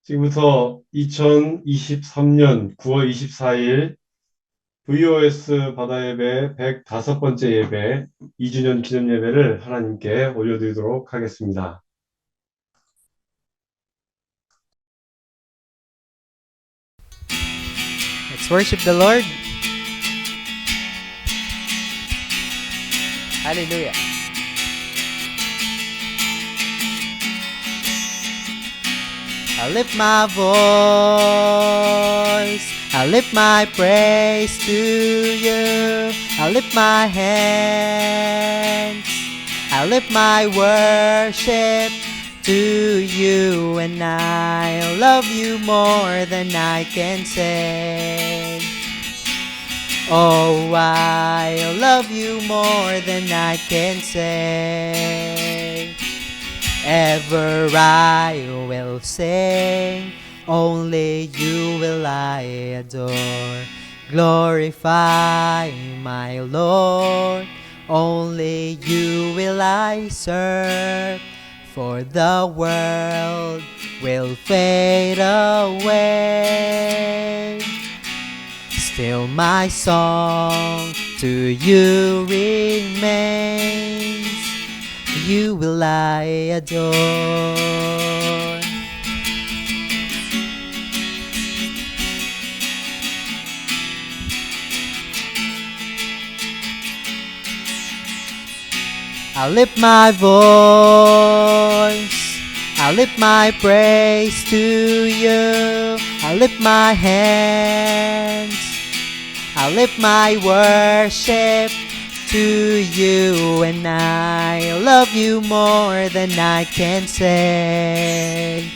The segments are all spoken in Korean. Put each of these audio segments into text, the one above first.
지금부터 2023년 9월 24일 VOS 바다 예배 105번째 예배 2주년 기념 예배를 하나님께 올려드리도록 하겠습니다. Let's worship the Lord. Hallelujah. I lift my voice. I lift my praise to you. I lift my hands. I lift my worship to you, and I love you more than I can say. Oh, I love you more than I can say. Ever I will sing, only you will I adore. Glorify my Lord, only you will I serve. For the world will fade away, still my song to you remains. You will I adore. I lift my voice, I lift my praise to you. I lift my hands, I lift my worship to you, and I love you more than I can say.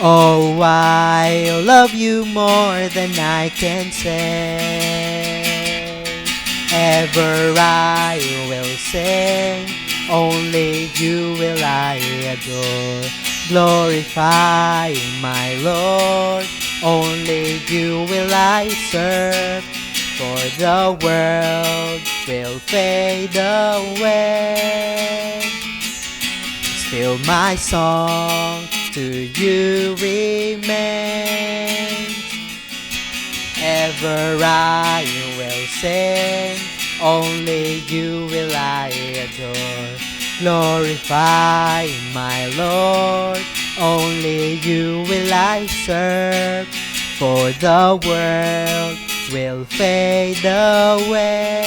Oh, I love you more than I can say. Ever I will sing, only you will I adore. Glorify my Lord, only you will I serve. For the world will fade away, still my song to you remains. Ever I will sing, only you will I adore. Glorify my Lord, only you will I serve. For the world will fade away,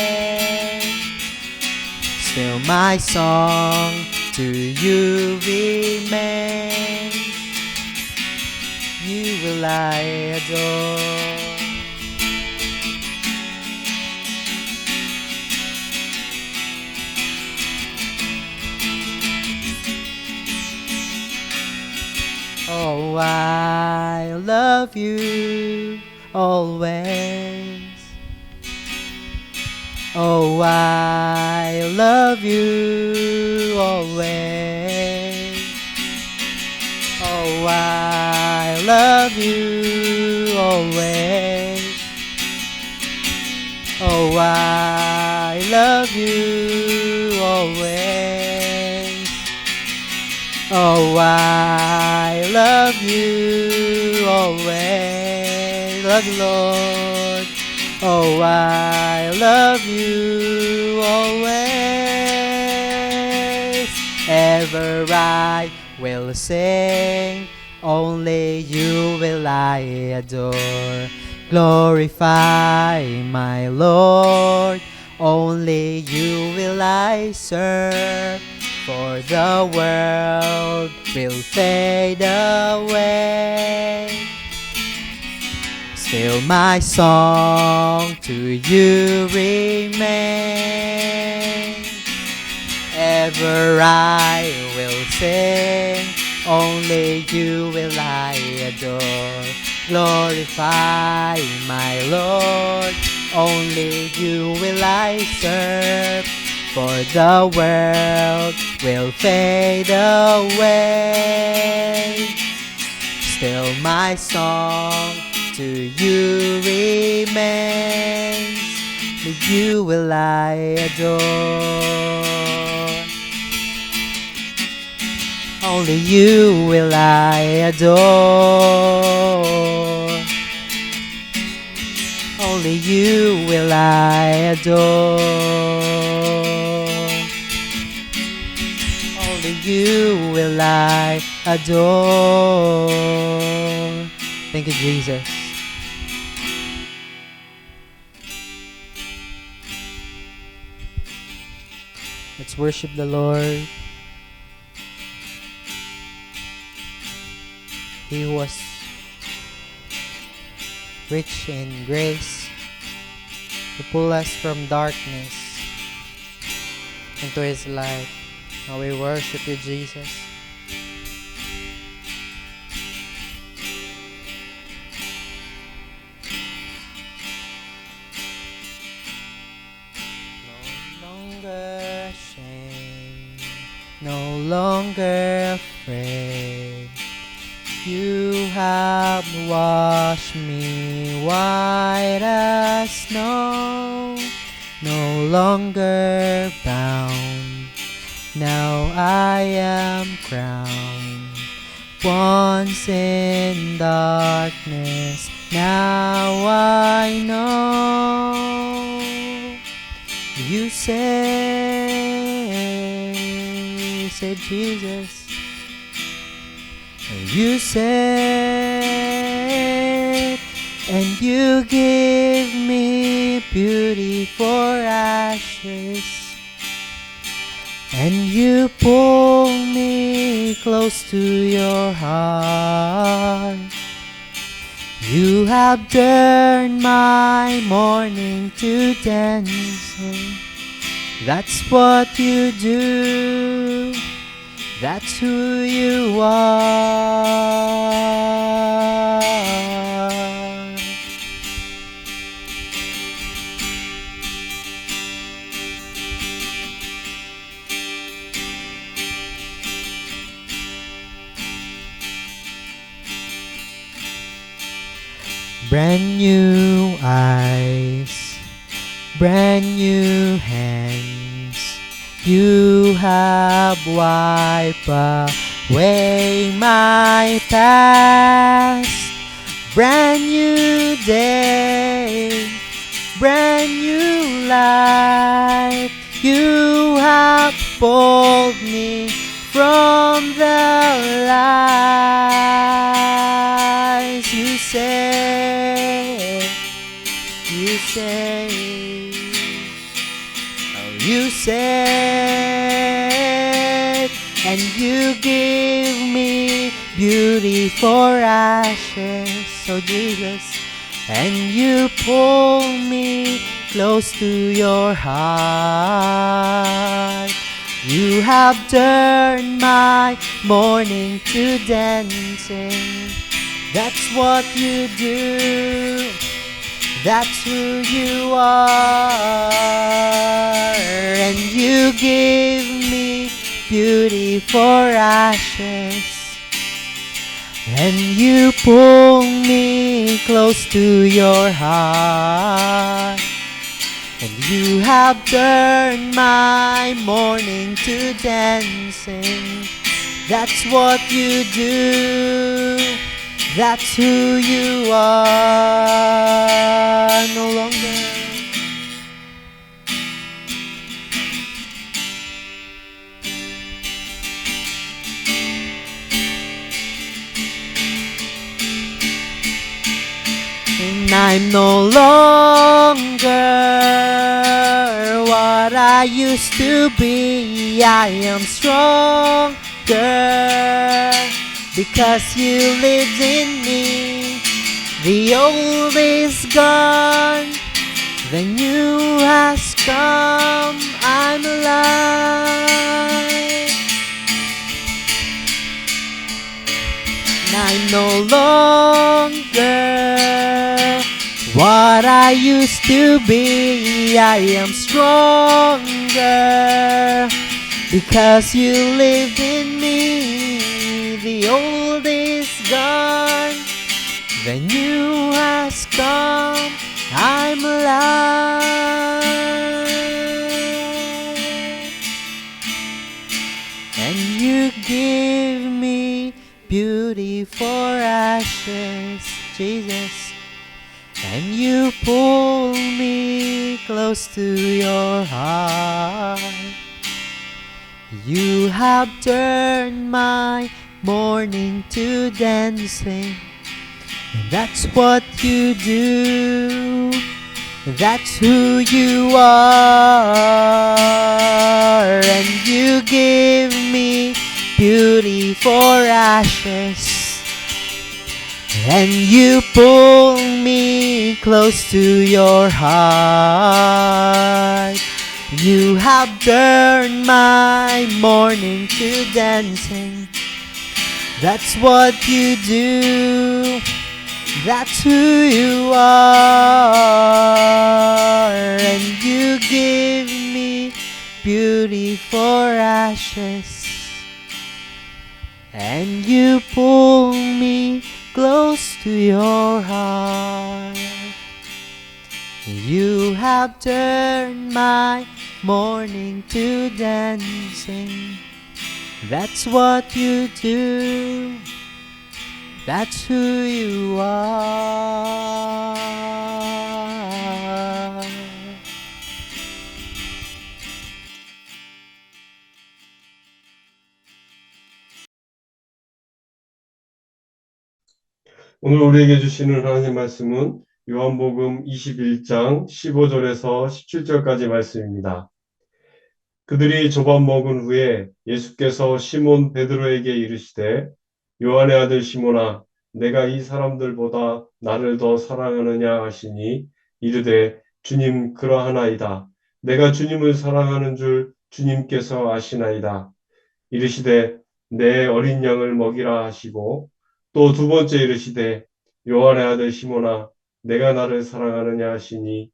still my song to you remains. You will I adore. Oh, I love you always. Oh, I love you always. Oh, I love you always. Oh, I love you always. Oh, I love you always. Love you, Lord. Oh, I love you always. Ever I will sing, only you will I adore. Glorify my Lord, only you will I serve. For the world will fade away, still my song to you remains. Ever I will sing, only you will I adore. Glorify my Lord, only you will I serve. For the world will fade away, still my song to you remains. You will I adore. Only you will I adore. Only you will I adore. Only you will I adore. Thank you, Jesus. Let's worship the Lord. He who was rich in grace to pull us from darkness into His light. Now we worship you, Jesus. No longer ashamed, no longer afraid. You have washed me white as snow. No longer bound, now I am crowned. Once in darkness, now I know. You said Jesus. You said, and you give me beauty for ashes, and you pull me close to your heart. You have turned my mourning to dancing. That's what you do. That's who you are. Brand new eyes, brand new hands. You have wiped away my past. Brand new day, brand new life. You have pulled me from the lies. You say, you said, and you give me beauty for ashes, oh Jesus, and you pull me close to your heart. You have turned my mourning to dancing. That's what you do. That's who you are. And you give me beauty for ashes, and you pull me close to your heart. And you have turned my mourning to dancing. That's what you do. That's who you are. No longer. And I'm no longer what I used to be. I am stronger because you lived in me. The old is gone, the new has come. I'm alive. And I'm no longer what I used to be. I am stronger because you lived in me. The old is gone, the new has come. I'm alive. And you give ashes, Jesus, and you pull me close to your heart. You have turned my mourning to dancing. That's what you do. That's who you are. And you give me beauty for ashes. And you pull me close to your heart. You have turned my mourning to dancing. That's what you do. That's who you are. And you give me beauty for ashes. And you pull me close to your heart. You have turned my mourning to dancing. That's what you do. That's who you are. 오늘 우리에게 주시는 하나님의 말씀은 요한복음 21장 15절에서 17절까지 말씀입니다. 그들이 조밥 먹은 후에 예수께서 시몬 베드로에게 이르시되 요한의 아들 시몬아 내가 이 사람들보다 나를 더 사랑하느냐 하시니 이르되 주님 그러하나이다. 내가 주님을 사랑하는 줄 주님께서 아시나이다. 이르시되 내 어린 양을 먹이라 하시고 또 두 번째 이르시되 요한의 아들 시몬아 내가 나를 사랑하느냐 하시니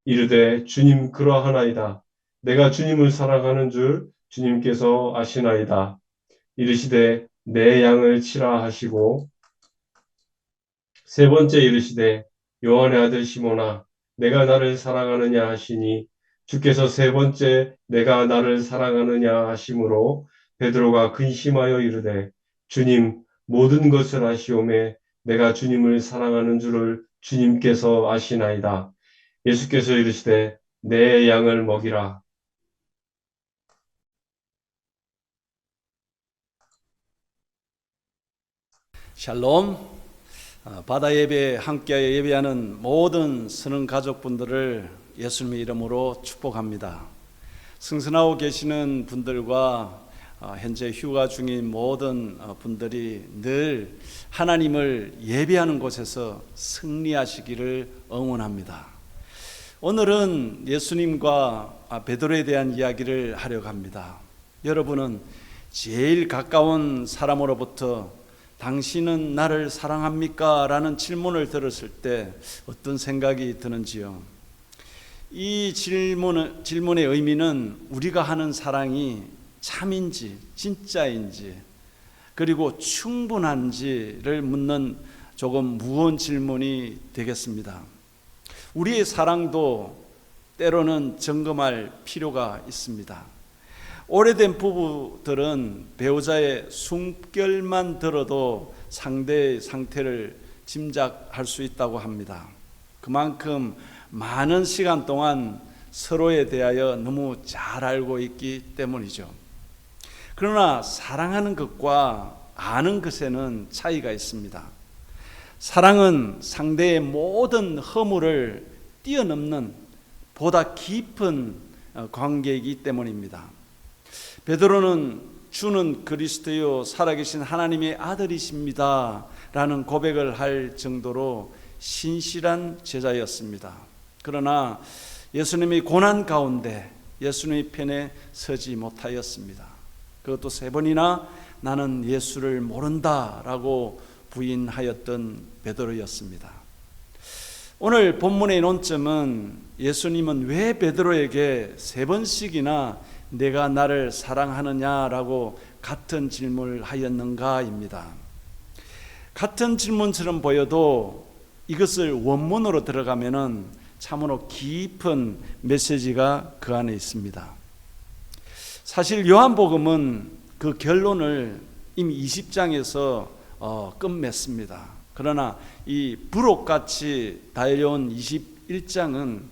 이르되 주님 그러하나이다. 내가 주님을 사랑하는 줄 주님께서 아시나이다. 이르시되 내 양을 치라 하시고 세 번째 이르시되 요한의 아들 시몬아 내가 나를 사랑하느냐 하시니 주께서 세 번째 내가 나를 사랑하느냐 하심으로 베드로가 근심하여 이르되 주님 모든 것을 아시오매 내가 주님을 사랑하는 줄을 주님께서 아시나이다. 예수께서 이르시되 내 양을 먹이라. 샬롬. 바다 예배 함께 예배하는 모든 선은 가족분들을 예수님의 이름으로 축복합니다. 승선하고 계시는 분들과 현재 휴가 중인 모든 분들이 늘 하나님을 예배하는 곳에서 승리하시기를 응원합니다. 오늘은 예수님과 베드로에 대한 이야기를 하려고 합니다. 여러분은 제일 가까운 사람으로부터 당신은 나를 사랑합니까? 라는 질문을 들었을 때 어떤 생각이 드는지요? 이 질문의 의미는 우리가 하는 사랑이 참인지 진짜인지 그리고 충분한지를 묻는 조금 무거운 질문이 되겠습니다. 우리의 사랑도 때로는 점검할 필요가 있습니다. 오래된 부부들은 배우자의 숨결만 들어도 상대의 상태를 짐작할 수 있다고 합니다. 그만큼 많은 시간 동안 서로에 대하여 너무 잘 알고 있기 때문이죠. 그러나 사랑하는 것과 아는 것에는 차이가 있습니다. 사랑은 상대의 모든 허물을 뛰어넘는 보다 깊은 관계이기 때문입니다. 베드로는 주는 그리스도요 살아계신 하나님의 아들이십니다 라는 고백을 할 정도로 신실한 제자였습니다. 그러나 예수님의 고난 가운데 예수님의 편에 서지 못하였습니다. 그것도 3번이나 나는 예수를 모른다 라고 부인하였던 베드로였습니다. 오늘 본문의 논점은 예수님은 왜 베드로에게 3번씩이나 내가 나를 사랑하느냐라고 같은 질문을 하였는가입니다. 같은 질문처럼 보여도 이것을 원문으로 들어가면은 참으로 깊은 메시지가 그 안에 있습니다. 사실 요한복음은 그 결론을 이미 20장에서 끝맺습니다. 그러나 이 부록같이 달려온 21장은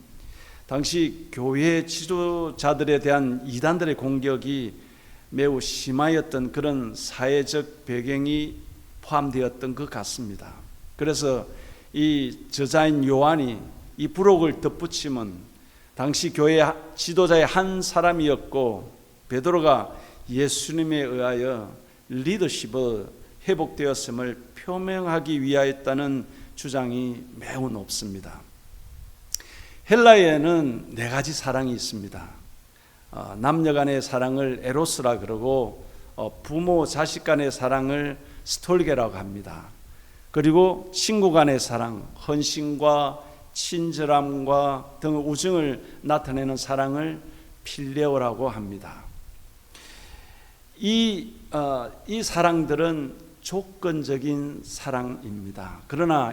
당시 교회 지도자들에 대한 이단들의 공격이 매우 심하였던 그런 사회적 배경이 포함되었던 것 같습니다. 그래서 이 저자인 요한이 이 부록을 덧붙이면 당시 교회 지도자의 한 사람이었고 베드로가 예수님에 의하여 리더십을 회복되었음을 표명하기 위하였다는 주장이 매우 높습니다. 헬라에는 네 가지 사랑이 있습니다. 남녀 간의 사랑을 에로스라 그러고 부모 자식 간의 사랑을 스톨게라고 합니다. 그리고 친구 간의 사랑, 헌신과 친절함과 등 우정을 나타내는 사랑을 필레오라고 합니다. 이 사랑들은 조건적인 사랑입니다. 그러나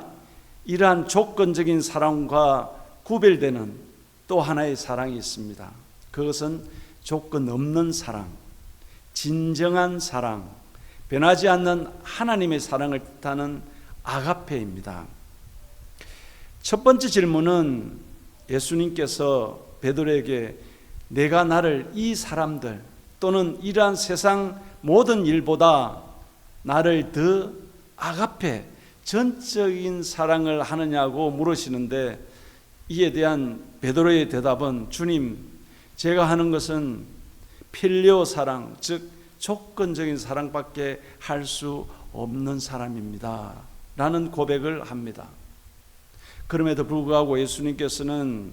이러한 조건적인 사랑과 구별되는 또 하나의 사랑이 있습니다. 그것은 조건 없는 사랑, 진정한 사랑, 변하지 않는 하나님의 사랑을 뜻하는 아가페입니다. 첫 번째 질문은 예수님께서 베드로에게 내가 나를 이 사람들 또는 이러한 세상 모든 일보다 나를 더 아가페, 전적인 사랑을 하느냐고 물으시는데 이에 대한 베드로의 대답은 주님, 제가 하는 것은 필레오 사랑, 즉 조건적인 사랑밖에 할 수 없는 사람입니다 라는 고백을 합니다. 그럼에도 불구하고 예수님께서는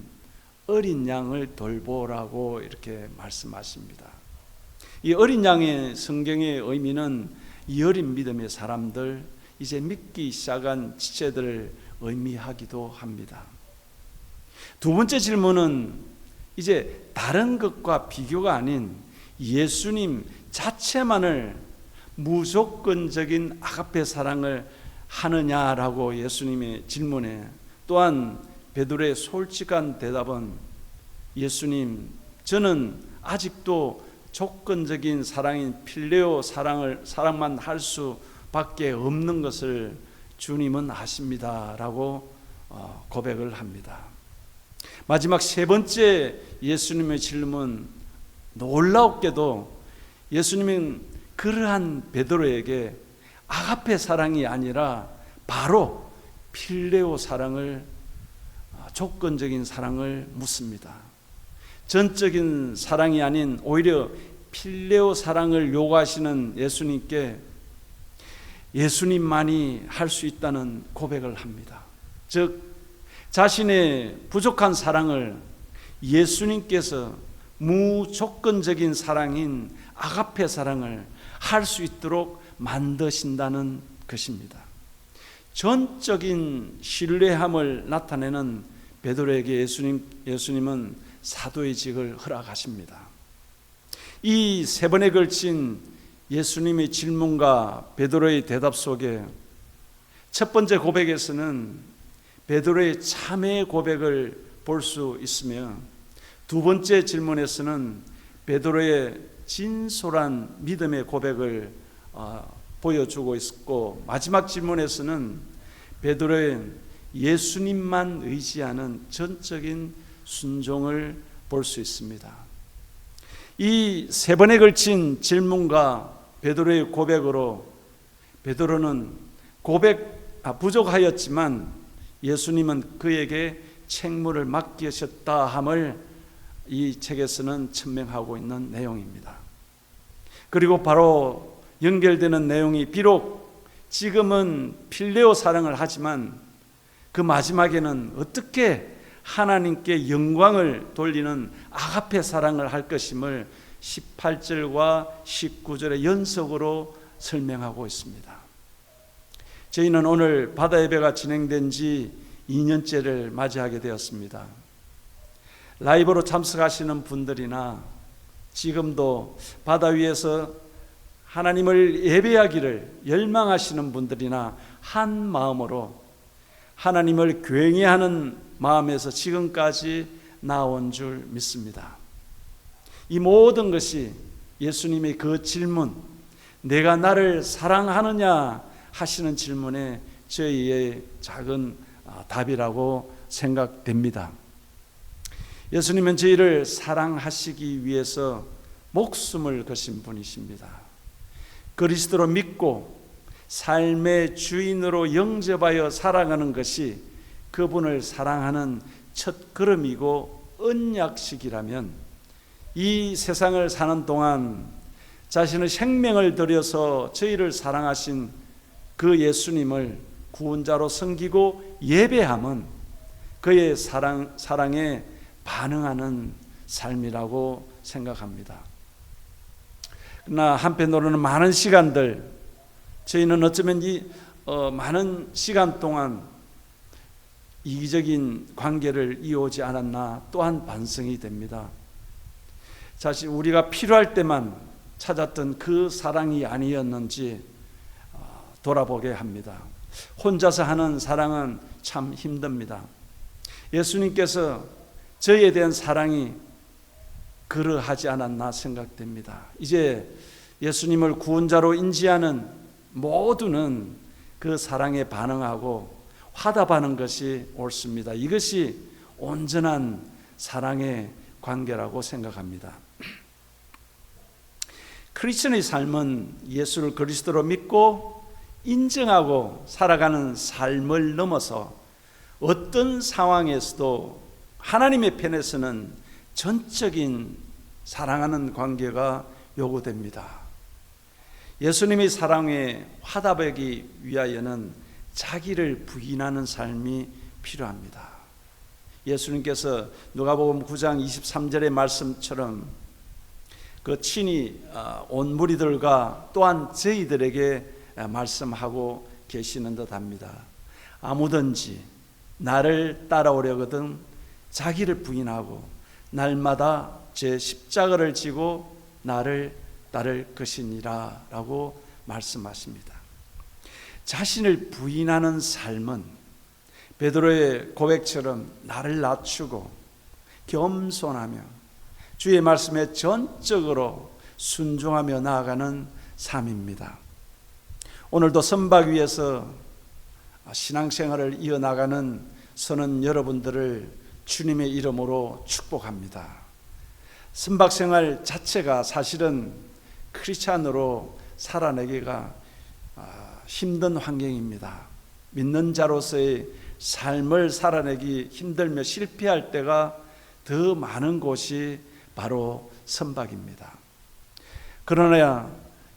어린 양을 돌보라고 이렇게 말씀하십니다. 이 어린 양의 성경의 의미는 이 어린 믿음의 사람들, 이제 믿기 시작한 지체들을 의미하기도 합니다. 두 번째 질문은 이제 다른 것과 비교가 아닌 예수님 자체만을 무조건적인 아가페 사랑을 하느냐라고 예수님의 질문에 또한 베드로의 솔직한 대답은 예수님, 저는 아직도 조건적인 사랑인 필레오 사랑만 할 수밖에 없는 것을 주님은 아십니다라고 고백을 합니다. 마지막 세 번째 예수님의 질문, 놀랍게도 예수님은 그러한 베드로에게 아가페 사랑이 아니라 바로 필레오 사랑을, 조건적인 사랑을 묻습니다. 전적인 사랑이 아닌 오히려 필레오 사랑을 요구하시는 예수님께 예수님만이 할 수 있다는 고백을 합니다. 즉 자신의 부족한 사랑을 예수님께서 무조건적인 사랑인 아가페 사랑을 할 수 있도록 만드신다는 것입니다. 전적인 신뢰함을 나타내는 베드로에게 예수님은 사도의 직을 허락하십니다. 이 세 번에 걸친 예수님의 질문과 베드로의 대답 속에 첫 번째 고백에서는 베드로의 참회의 고백을 볼 수 있으며 두 번째 질문에서는 베드로의 진솔한 믿음의 고백을 보여주고 있었고 마지막 질문에서는 베드로의 예수님만 의지하는 전적인 순종을 볼 수 있습니다. 이 세 번에 걸친 질문과 베드로의 고백으로 베드로는 부족하였지만 예수님은 그에게 책무를 맡기셨다 함을 이 책에서는 천명하고 있는 내용입니다. 그리고 바로 연결되는 내용이 비록 지금은 필레오 사랑을 하지만 그 마지막에는 어떻게 하나님께 영광을 돌리는 아가페 사랑을 할 것임을 18절과 19절의 연속으로 설명하고 있습니다. 저희는 오늘 바다 예배가 진행된 지 2년째를 맞이하게 되었습니다. 라이브로 참석하시는 분들이나 지금도 바다 위에서 하나님을 예배하기를 열망하시는 분들이나 한 마음으로 하나님을 경외하는 마음에서 지금까지 나온 줄 믿습니다. 이 모든 것이 예수님의 그 질문, 내가 나를 사랑하느냐 하시는 질문에 저희의 작은 답이라고 생각됩니다. 예수님은 저희를 사랑하시기 위해서 목숨을 거신 분이십니다. 그리스도로 믿고 삶의 주인으로 영접하여 살아가는 것이 그분을 사랑하는 첫 걸음이고 언약식이라면, 이 세상을 사는 동안 자신의 생명을 들여서 저희를 사랑하신 그 예수님을 구원자로 섬기고 예배함은 그의 사랑에 반응하는 삶이라고 생각합니다. 그러나 한편으로는 많은 시간들, 저희는 어쩌면 이 많은 시간 동안 이기적인 관계를 이어오지 않았나 또한 반성이 됩니다. 사실 우리가 필요할 때만 찾았던 그 사랑이 아니었는지 돌아보게 합니다. 혼자서 하는 사랑은 참 힘듭니다. 예수님께서 저희에 대한 사랑이 그러하지 않았나 생각됩니다. 이제 예수님을 구원자로 인지하는 모두는 그 사랑에 반응하고 화답하는 것이 옳습니다. 이것이 온전한 사랑의 관계라고 생각합니다. 크리스천의 삶은 예수를 그리스도로 믿고 인정하고 살아가는 삶을 넘어서 어떤 상황에서도 하나님의 편에서는 전적인 사랑하는 관계가 요구됩니다. 예수님의 사랑에 화답하기 위하여는 자기를 부인하는 삶이 필요합니다. 예수님께서 누가복음 9장 23절의 말씀처럼 그 친히 온 무리들과 또한 저희들에게 말씀하고 계시는 듯합니다. 아무든지 나를 따라오려거든 자기를 부인하고 날마다 제 십자가를 지고 나를 따를 것이니라 라고 말씀하십니다. 자신을 부인하는 삶은 베드로의 고백처럼 나를 낮추고 겸손하며 주의 말씀에 전적으로 순종하며 나아가는 삶입니다. 오늘도 선박 위에서 신앙생활을 이어나가는 선원 여러분들을 주님의 이름으로 축복합니다. 선박생활 자체가 사실은 크리스찬으로 살아내기가 힘든 환경입니다. 믿는 자로서의 삶을 살아내기 힘들며 실패할 때가 더 많은 곳이 바로 선박입니다. 그러나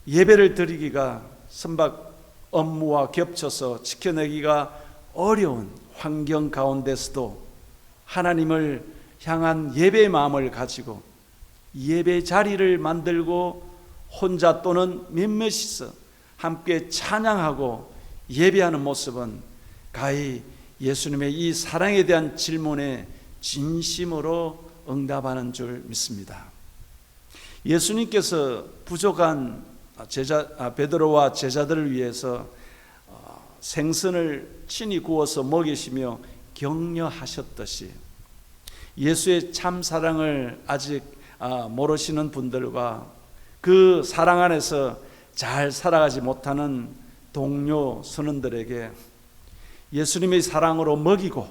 예배를 드리기가 선박 업무와 겹쳐서 지켜내기가 어려운 환경 가운데서도 하나님을 향한 예배의 마음을 가지고 예배 자리를 만들고 혼자 또는 몇몇이서 함께 찬양하고 예배하는 모습은 가히 예수님의 이 사랑에 대한 질문에 진심으로 응답하는 줄 믿습니다. 예수님께서 부족한 베드로와 제자들을 위해서 생선을 친히 구워서 먹이시며 격려하셨듯이 예수의 참 사랑을 아직 모르시는 분들과 그 사랑 안에서 잘 살아가지 못하는 동료 선원들에게 예수님의 사랑으로 먹이고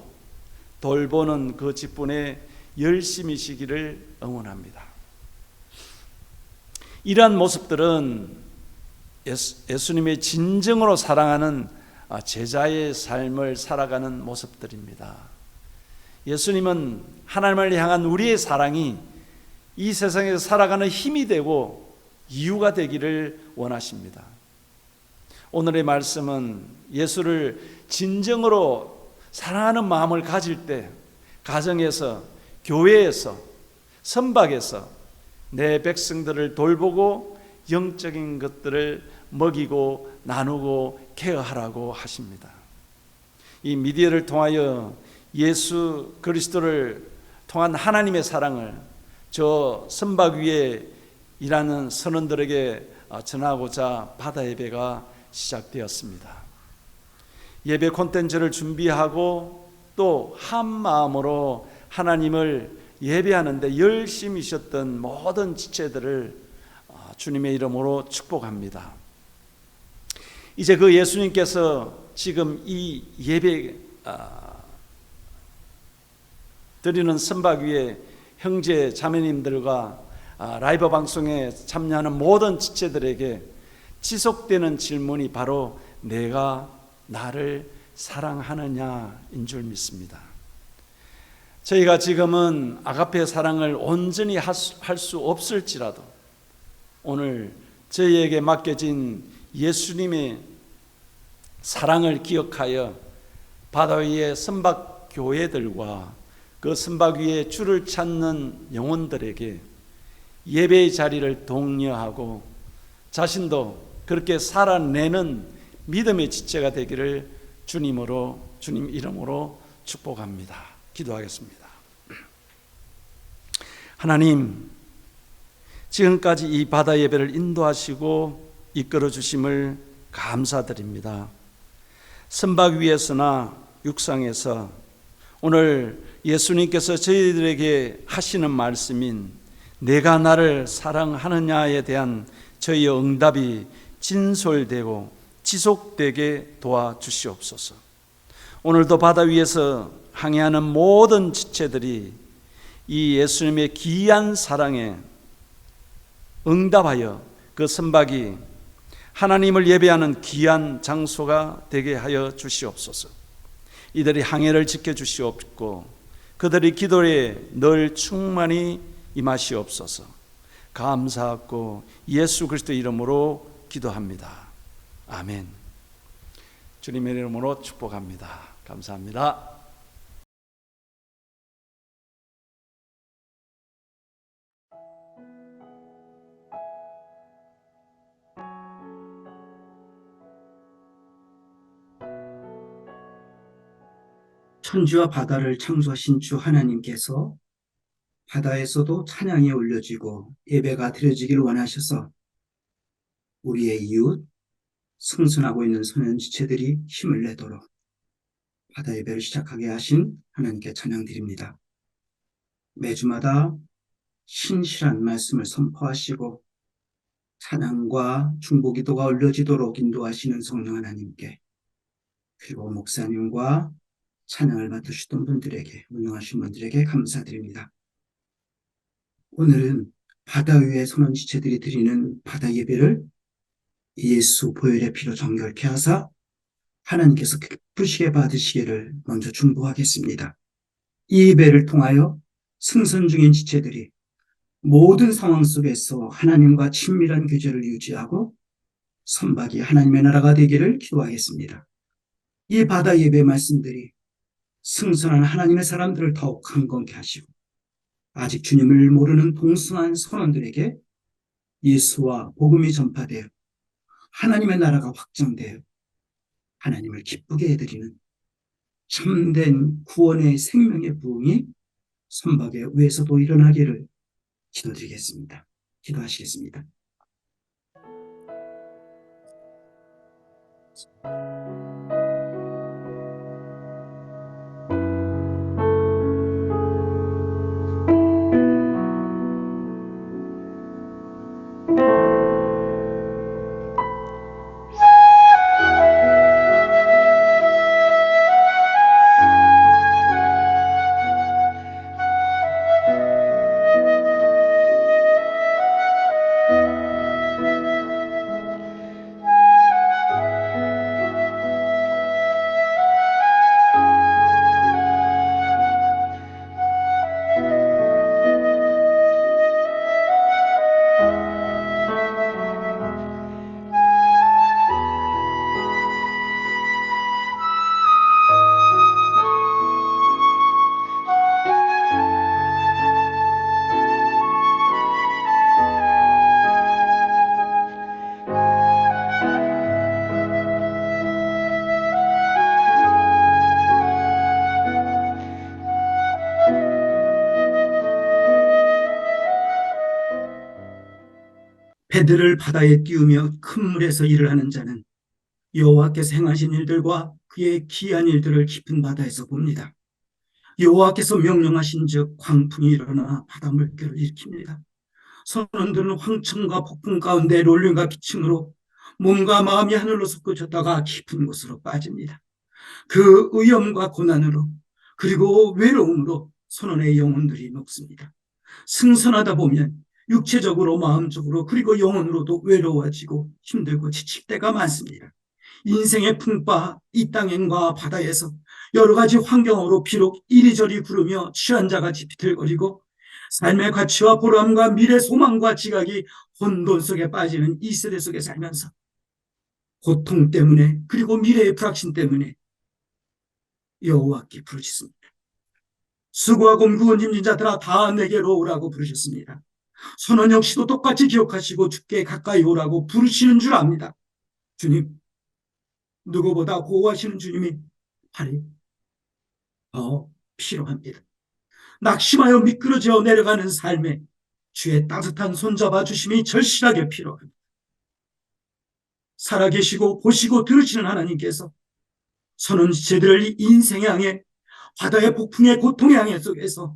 돌보는 그 직분에 열심히시기를 응원합니다. 이러한 모습들은 예수님의 진정으로 사랑하는 제자의 삶을 살아가는 모습들입니다. 예수님은 하나님을 향한 우리의 사랑이 이 세상에서 살아가는 힘이 되고 이유가 되기를 원하십니다. 오늘의 말씀은 예수를 진정으로 사랑하는 마음을 가질 때 가정에서, 교회에서, 선박에서 내 백성들을 돌보고 영적인 것들을 먹이고 나누고 케어하라고 하십니다. 이 미디어를 통하여 예수 그리스도를 통한 하나님의 사랑을 저 선박 위에 일하는 선원들에게 전하고자 바다 예배가 시작되었습니다. 예배 콘텐츠를 준비하고 또 한 마음으로 하나님을 예배하는데 열심히셨던 모든 지체들을 주님의 이름으로 축복합니다. 이제 그 예수님께서 지금 이 예배 드리는 선박 위에 형제 자매님들과 라이브 방송에 참여하는 모든 지체들에게 지속되는 질문이 바로 내가 나를 사랑하느냐인 줄 믿습니다. 저희가 지금은 아가페 사랑을 온전히 할 수 없을지라도 오늘 저희에게 맡겨진 예수님의 사랑을 기억하여 바다 위의 선박 교회들과 그 선박 위에 주를 찾는 영혼들에게 예배의 자리를 독려하고 자신도 그렇게 살아내는 믿음의 지체가 되기를 주님 이름으로 축복합니다. 기도하겠습니다. 하나님, 지금까지 이 바다 예배를 인도하시고 이끌어 주심을 감사드립니다. 선박 위에서나 육상에서 오늘 예수님께서 저희들에게 하시는 말씀인 내가 나를 사랑하느냐에 대한 저희의 응답이 진솔되고 지속되게 도와주시옵소서. 오늘도 바다 위에서 항해하는 모든 지체들이 이 예수님의 귀한 사랑에 응답하여 그 선박이 하나님을 예배하는 귀한 장소가 되게 하여 주시옵소서. 이들이 항해를 지켜주시옵고 그들의 기도에 늘 충만히 임하시옵소서. 감사하고 예수 그리스도 이름으로 기도합니다. 아멘. 주님의 이름으로 축복합니다. 감사합니다. 천지와 바다를 창조하신 주 하나님께서 바다에서도 찬양이 올려지고 예배가 드려지길 원하셔서 우리의 이웃, 승선하고 있는 소년지체들이 힘을 내도록 바다 예배를 시작하게 하신 하나님께 찬양드립니다. 매주마다 신실한 말씀을 선포하시고 찬양과 중보기도가 올려지도록 인도하시는 성령 하나님께, 그리고 목사님과 찬양을 맡으시던 분들에게, 운영하신 분들에게 감사드립니다. 오늘은 바다 위의 선원지체들이 드리는 바다 예배를 예수 보혈의 피로 정결케 하사 하나님께서 기쁘시게 받으시기를 먼저 중보하겠습니다. 이 예배를 통하여 승선 중인 지체들이 모든 상황 속에서 하나님과 친밀한 교제를 유지하고 선박이 하나님의 나라가 되기를 기도하겠습니다. 이 바다 예배 말씀들이 승선한 하나님의 사람들을 더욱 강건케 하시고 아직 주님을 모르는 동승한 선원들에게 예수와 복음이 전파되어 하나님의 나라가 확장되어 하나님을 기쁘게 해드리는 참된 구원의 생명의 부흥이 선박의 위에서도 일어나기를 기도드리겠습니다. 기도하시겠습니다. 배들을 바다에 띄우며 큰 물에서 일을 하는 자는 여호와께서 행하신 일들과 그의 기이한 일들을 깊은 바다에서 봅니다. 여호와께서 명령하신 즉 광풍이 일어나 바다 물결을 일으킵니다. 선원들은 황천과 폭풍 가운데 롤링과 기층으로 몸과 마음이 하늘로 솟구쳤다가 깊은 곳으로 빠집니다. 그 위험과 고난으로 그리고 외로움으로 선원의 영혼들이 녹습니다. 승선하다 보면 육체적으로 마음적으로 그리고 영혼으로도 외로워지고 힘들고 지칠 때가 많습니다. 인생의 풍파, 이 땅과 바다에서 여러 가지 환경으로 비록 이리저리 구르며 취한 자같이 비틀거리고 삶의 가치와 보람과 미래 소망과 지각이 혼돈 속에 빠지는 이 세대 속에 살면서 고통 때문에 그리고 미래의 불확신 때문에 여호와께 부르짖습니다. 수고하고 무거운 짐진 자들아 다 내게로 오라고 부르셨습니다. 선원 역시도 똑같이 기억하시고 주께 가까이 오라고 부르시는 줄 압니다. 주님, 누구보다 보호하시는 주님이 발이 더 필요합니다. 낙심하여 미끄러져 내려가는 삶에 주의 따뜻한 손잡아 주심이 절실하게 필요합니다. 살아계시고 보시고 들으시는 하나님께서 선원지체들을 인생의 항해, 바다의 폭풍의 고통의 항해 속에서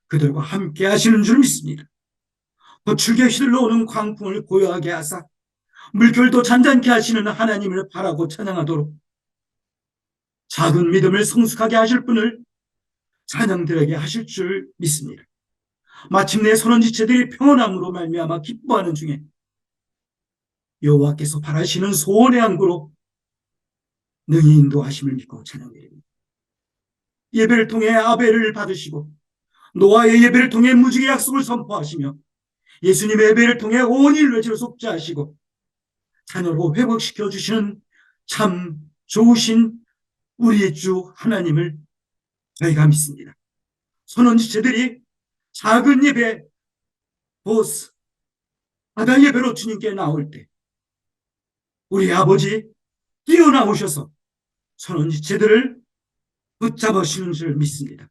그들과 함께 하시는 줄 믿습니다. 거칠게 휘둘러 오는 광풍을 고요하게 하사 물결도 잔잔케 하시는 하나님을 바라고 찬양하도록 작은 믿음을 성숙하게 하실 분을 찬양들에게 하실 줄 믿습니다. 마침내 선원지체들이 평온함으로 말미암아 기뻐하는 중에 여호와께서 바라시는 소원의 항구로 능히 인도하심을 믿고 찬양드립니다. 예배를 통해 아벨을 받으시고 노아의 예배를 통해 무지개 약속을 선포하시며 예수님의 예배를 통해 온 인류를 속죄하시고 자녀로 회복시켜 주시는 참 좋으신 우리의 주 하나님을 저희가 믿습니다. 선원지체들이 작은 예배, 보스, 바다 예배로 주님께 나올 때 우리 아버지 뛰어나오셔서 선원지체들을 붙잡으시는 줄 믿습니다.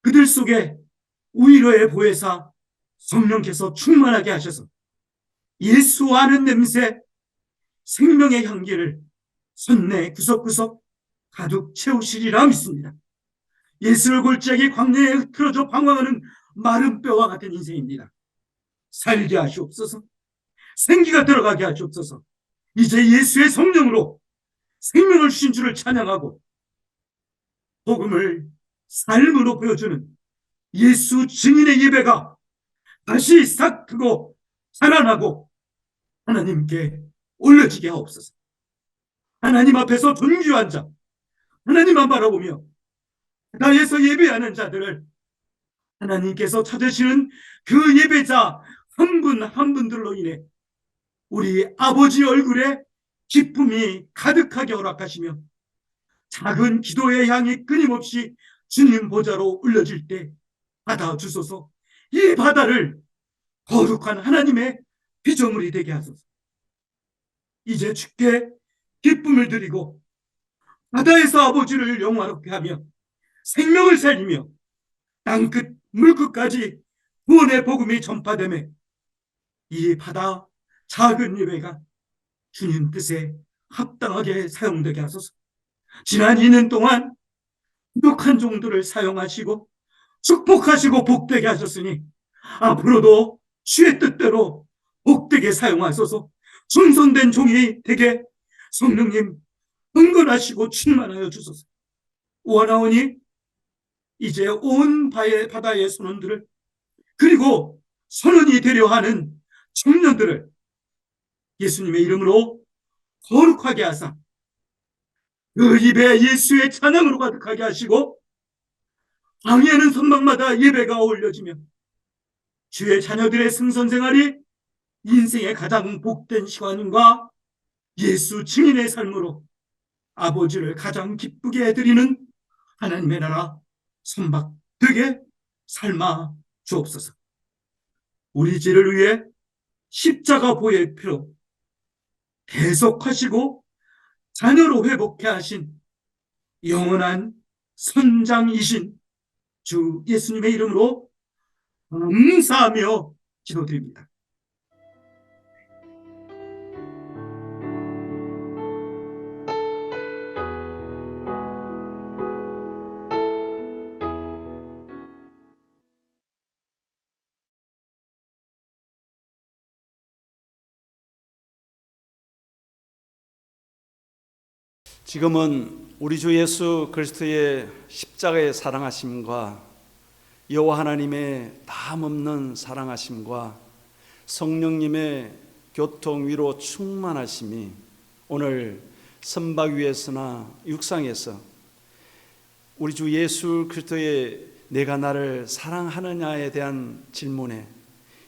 그들 속에 위로의 보혜사 성령께서 충만하게 하셔서 예수 아는 냄새, 생명의 향기를 선내 구석구석 가득 채우시리라 믿습니다. 예수를 골짜기 광야에 흐트러져 방황하는 마른 뼈와 같은 인생입니다. 살게 하시옵소서. 생기가 들어가게 하시옵소서. 이제 예수의 성령으로 생명을 주신 주를 찬양하고 복음을 삶으로 보여주는 예수 증인의 예배가 다시 싹 트고 살아나고 하나님께 올려지게 하옵소서. 하나님 앞에서 존귀한 자, 하나님만 바라보며 바다에서 예배하는 자들을 하나님께서 찾으시는 그 예배자 한 분 한 분들로 인해 우리 아버지 얼굴에 기쁨이 가득하게 허락하시며 작은 기도의 향이 끊임없이 주님 보좌로 올려질 때 받아주소서. 이 바다를 거룩한 하나님의 피조물이 되게 하소서. 이제 주께 기쁨을 드리고 바다에서 아버지를 영화롭게 하며 생명을 살리며 땅끝 물끝까지 구원의 복음이 전파되며 이 바다 작은 예배가 주님 뜻에 합당하게 사용되게 하소서. 지난 2년 동안 부족한 종들을 사용하시고 축복하시고 복되게 하셨으니 앞으로도 주의 뜻대로 복되게 사용하소서. 충성된 종이 되게 성령님 흥건하시고 충만하여 주소서. 원하오니 이제 온 바다의 선원들을 그리고 선원이 되려 하는 청년들을 예수님의 이름으로 거룩하게 하사 그 입에 예수의 찬양으로 가득하게 하시고 방에는 선방마다 예배가 올려지며 주의 자녀들의 승선생활이 인생의 가장 복된 시간과 예수 증인의 삶으로 아버지를 가장 기쁘게 해드리는 하나님의 나라 선박되게 삶아 주옵소서. 우리 죄를 위해 십자가 보혈 피로 대속하시고 자녀로 회복해 하신 영원한 선장이신 주 예수님의 이름으로 감사하며 기도드립니다. 지금은 우리 주 예수 그리스도의 십자가의 사랑하심과 여호와 하나님의 다함없는 사랑하심과 성령님의 교통 위로 충만하심이 오늘 선박 위에서나 육상에서 우리 주 예수 그리스도의 내가 나를 사랑하느냐에 대한 질문에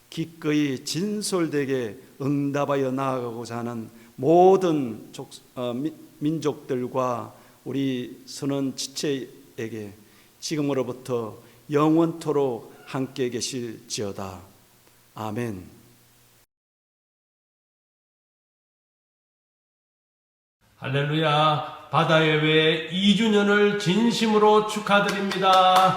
기꺼이 진솔되게 응답하여 나아가고자 하는 모든 민족들과 우리 선원 지체에게 지금으로부터 영원토록 함께 계실지어다. 아멘. 할렐루야. 바다예배 2주년을 진심으로 축하드립니다.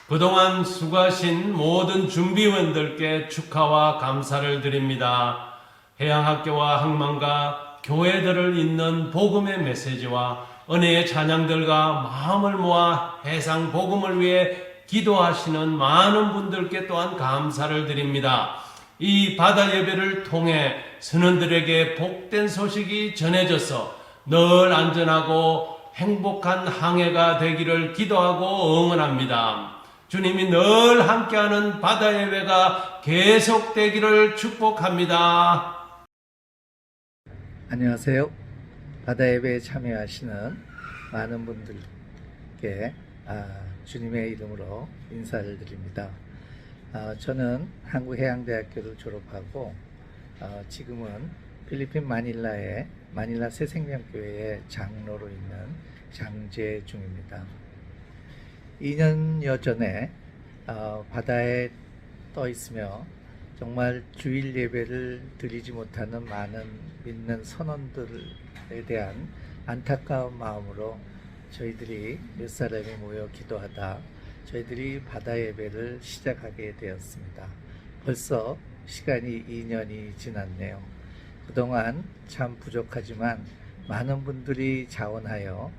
그동안 수고하신 모든 준비원들께 축하와 감사를 드립니다. 해양학교와 학망과 교회들을 잇는 복음의 메시지와 은혜의 찬양들과 마음을 모아 해상 복음을 위해 기도하시는 많은 분들께 또한 감사를 드립니다. 이 바다 예배를 통해 선원들에게 복된 소식이 전해져서 늘 안전하고 행복한 항해가 되기를 기도하고 응원합니다. 주님이 늘 함께하는 바다 예배가 계속되기를 축복합니다. 안녕하세요. 바다 예배에 참여하시는 많은 분들께 주님의 이름으로 인사를 드립니다. 저는 한국해양대학교를 졸업하고 지금은 필리핀 마닐라의 마닐라 새생명교회의 장로로 있는 장제 중입니다. 2년여 전에 바다에 떠 있으며 정말 주일 예배를 드리지 못하는 많은 믿는 선원들에 대한 안타까운 마음으로 저희들이 몇 사람이 모여 기도하다 저희들이 바다 예배를 시작하게 되었습니다. 벌써 시간이 2년이 지났네요. 그동안 참 부족하지만 많은 분들이 자원하여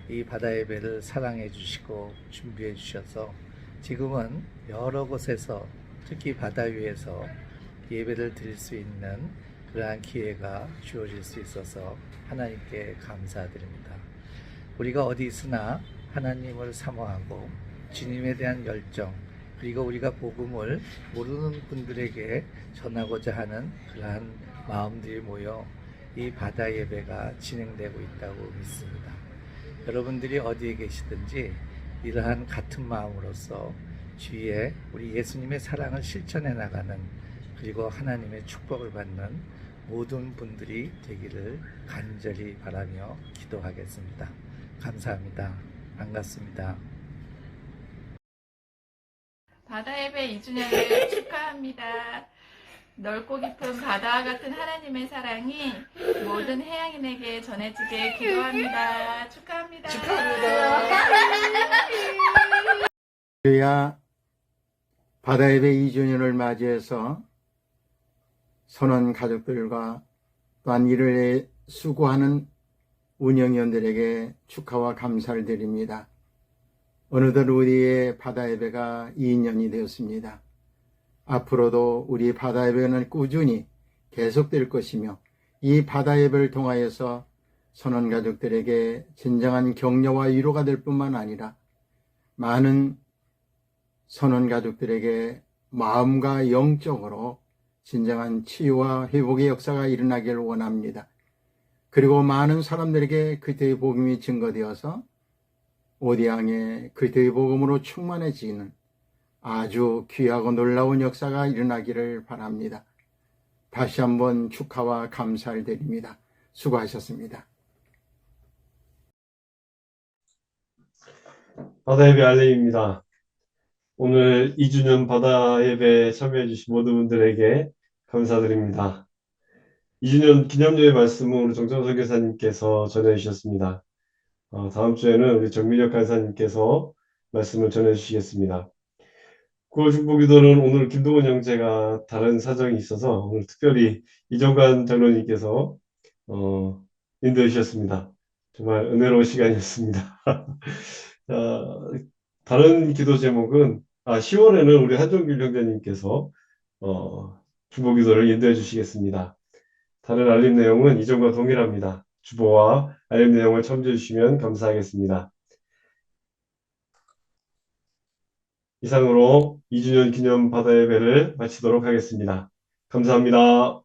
이 바다 예배를 사랑해 주시고 준비해 주셔서 지금은 여러 곳에서 특히 바다 위에서 예배를 드릴 수 있는 그러한 기회가 주어질 수 있어서 하나님께 감사드립니다. 우리가 어디 있으나 하나님을 사모하고 주님에 대한 열정, 그리고 우리가 복음을 모르는 분들에게 전하고자 하는 그러한 마음들이 모여 이 바다 예배가 진행되고 있다고 믿습니다. 여러분들이 어디에 계시든지 이러한 같은 마음으로서 주위에 우리 예수님의 사랑을 실천해 나가는 그리고 하나님의 축복을 받는 모든 분들이 되기를 간절히 바라며 기도하겠습니다. 감사합니다. 반갑습니다. 바다 예배 2주년을 축하합니다. 넓고 깊은 바다와 같은 하나님의 사랑이 모든 해양인에게 전해지게 기도합니다. 축하합니다. 할렐루야. 바다 예배 2주년을 맞이해서 선원 가족들과 또한 이를 위해 수고하는 운영위원들에게 축하와 감사를 드립니다. 어느덧 우리의 바다 예배가 2년이 되었습니다. 앞으로도 우리 바다 예배는 꾸준히 계속될 것이며 이 바다 예배를 통하여서 선원 가족들에게 진정한 격려와 위로가 될 뿐만 아니라 많은 선원 가족들에게 마음과 영적으로 진정한 치유와 회복의 역사가 일어나기를 원합니다. 그리고 많은 사람들에게 그리스도의 복음이 증거되어서 오디양의 그리스도의 복음으로 충만해지는 아주 귀하고 놀라운 역사가 일어나기를 바랍니다. 다시 한번 축하와 감사를 드립니다. 수고하셨습니다. 바다 예배 알림입니다. 오늘 2주년 바다 예배에 참여해 주신 모든 분들에게 감사드립니다. 2주년 기념예배 말씀은 우리 정정선 교사님께서 전해 주셨습니다. 다음 주에는 우리 정민혁 간사님께서 말씀을 전해 주시겠습니다. 9월 중보기도는 오늘 김동원 형제가 다른 사정이 있어서 오늘 특별히 이종관 장로님께서 인도해 주셨습니다. 정말 은혜로운 시간이었습니다. 다른 기도 제목은 10월에는 우리 한종길 형제님께서 중보기도를 인도해 주시겠습니다. 다른 알림 내용은 이전과 동일합니다. 주보와 알림 내용을 첨부해 주시면 감사하겠습니다. 이상으로 2주년 기념 바다 예배를 마치도록 하겠습니다. 감사합니다.